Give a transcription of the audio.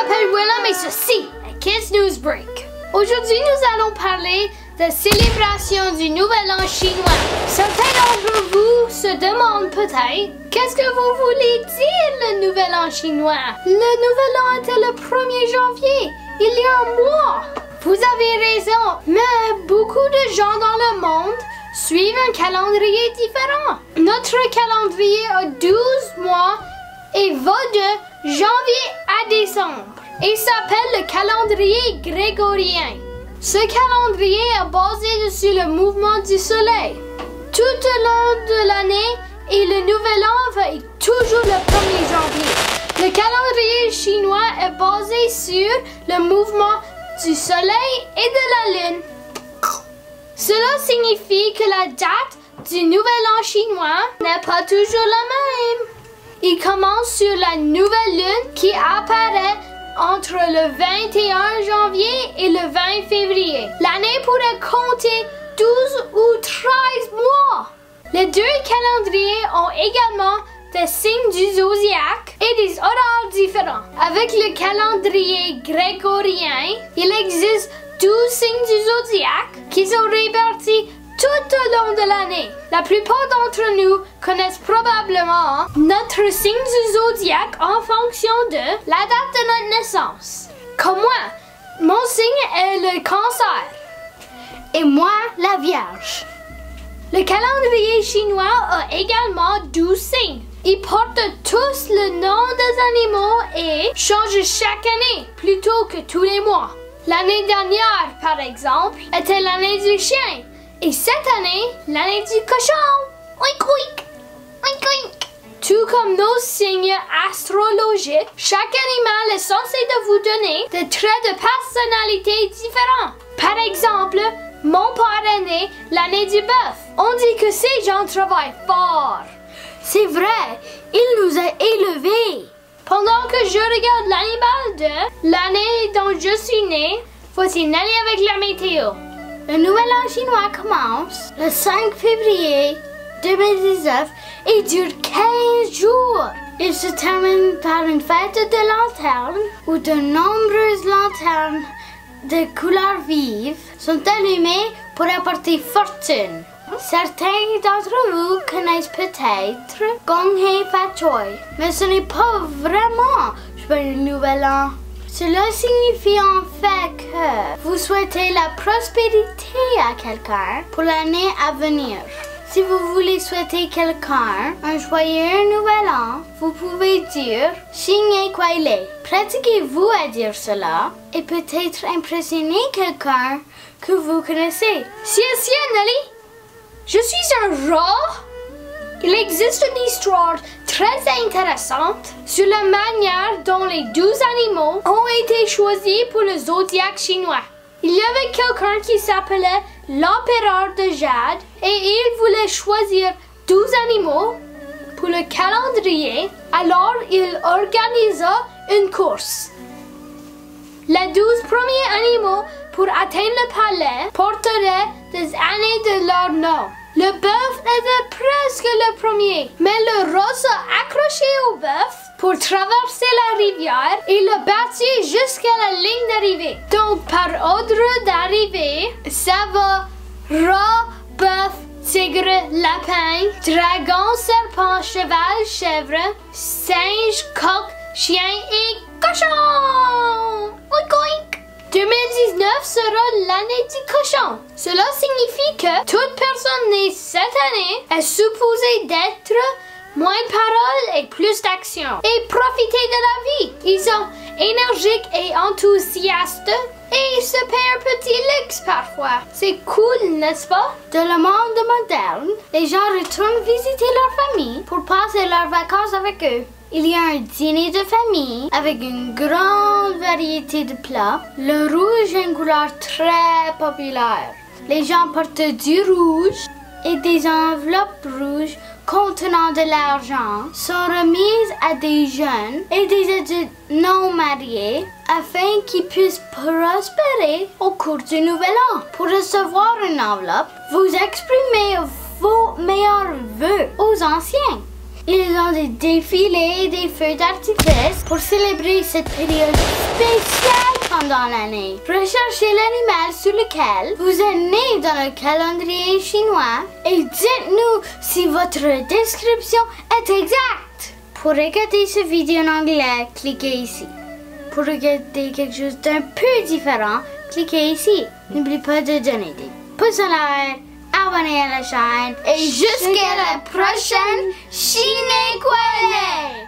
m'appelle Willem et ceci est Kids News Break. Aujourd'hui, nous allons parler de la célébration du Nouvel An chinois. Certains d'entre vous se demandent peut-être, qu'est-ce que vous voulez dire le Nouvel An chinois? Le Nouvel An était le 1er janvier, il y a un mois. Vous avez raison, mais beaucoup de gens dans le monde suivent un calendrier différent. Notre calendrier a 12 mois et va de janvier à décembre et s'appelle le calendrier grégorien. Ce calendrier est basé sur le mouvement du soleil. Tout au long de l'année et le nouvel an va être toujours le 1er janvier. Le calendrier chinois est basé sur le mouvement du soleil et de la lune. Cela signifie que la date du nouvel an chinois n'est pas toujours la même. Il commence sur la nouvelle lune qui apparaît entre le 21 janvier et le 20 février. L'année pourrait compter 12 ou 13 mois. Les deux calendriers ont également des signes du zodiaque et des horaires différents. Avec le calendrier grégorien, il existe 12 signes du zodiaque qui sont répartis tout au long de l'année. La plupart d'entre nous connaissent probablement notre signe du zodiaque en fonction de la date de notre naissance. Comme moi, mon signe est le cancer. Et moi, la vierge. Le calendrier chinois a également 12 signes. Ils portent tous le nom des animaux et changent chaque année plutôt que tous les mois. L'année dernière, par exemple, était l'année du chien. Et cette année, l'année du cochon. Oink oink, oink oink. Tout comme nos signes astrologiques, chaque animal est censé de vous donner des traits de personnalité différents. Par exemple, mon père est né l'année du bœuf. On dit que ces gens travaillent fort. C'est vrai, il nous a élevés. Pendant que je regarde l'animal de l'année dont je suis né, voici Nelly avec la météo. Le Nouvel An chinois commence le 5 février 2019 et dure 15 jours. Il se termine par une fête de lanternes où de nombreuses lanternes de couleurs vives sont allumées pour apporter fortune. Certains d'entre vous connaissent peut-être Gong Hei Fat Choi, mais ce n'est pas vraiment le Nouvel An. Cela signifie en fait que vous souhaitez la prospérité à quelqu'un pour l'année à venir. Si vous voulez souhaiter quelqu'un un joyeux nouvel an, vous pouvez dire Xing Kuai Lei. Pratiquez-vous à dire cela et peut-être impressionner quelqu'un que vous connaissez. Merci Nelly. Je suis un rat. Il existe une histoire très intéressante sur la manière dont les 12 animaux ont été choisis pour le zodiaque chinois. Il y avait quelqu'un qui s'appelait l'empereur de Jade et il voulait choisir 12 animaux pour le calendrier, alors il organisa une course. Les 12 premiers animaux pour atteindre le palais porteraient des années de leur nom. Le bœuf était presque le premier, mais le rat s'est accroché au bœuf pour traverser la rivière et le battit jusqu'à la ligne d'arrivée. Donc, par ordre d'arrivée, ça va rat, bœuf, tigre, lapin, dragon, serpent, cheval, chèvre, singe, coq, chien et cochon. Oink oink. 2019 sera l'année du cochon. Cela signifie que toute personne née cette année est supposée d'être moins de paroles et plus d'action. Et profiter de la vie. Ils sont énergiques et enthousiastes et se paient un petit luxe parfois. C'est cool, n'est-ce pas? Dans le monde moderne, les gens retournent visiter leur famille pour passer leurs vacances avec eux. Il y a un dîner de famille avec une grande variété de plats. Le rouge est une couleur très populaire. Les gens portent du rouge et des enveloppes rouges contenant de l'argent sont remises à des jeunes et des adultes non mariés afin qu'ils puissent prospérer au cours du Nouvel An. Pour recevoir une enveloppe, vous exprimez vos meilleurs vœux aux anciens. Ils ont des défilés et des feux d'artifice pour célébrer cette période spéciale pendant l'année. Recherchez l'animal sur lequel vous êtes né dans le calendrier chinois et dites-nous si votre description est exacte. Pour regarder cette vidéo en anglais, cliquez ici. Pour regarder quelque chose d'un peu différent, cliquez ici. N'oubliez pas de donner des pouces en l'air, abonnez à la chaîne et jusqu'à la prochaine Chiné Kwale!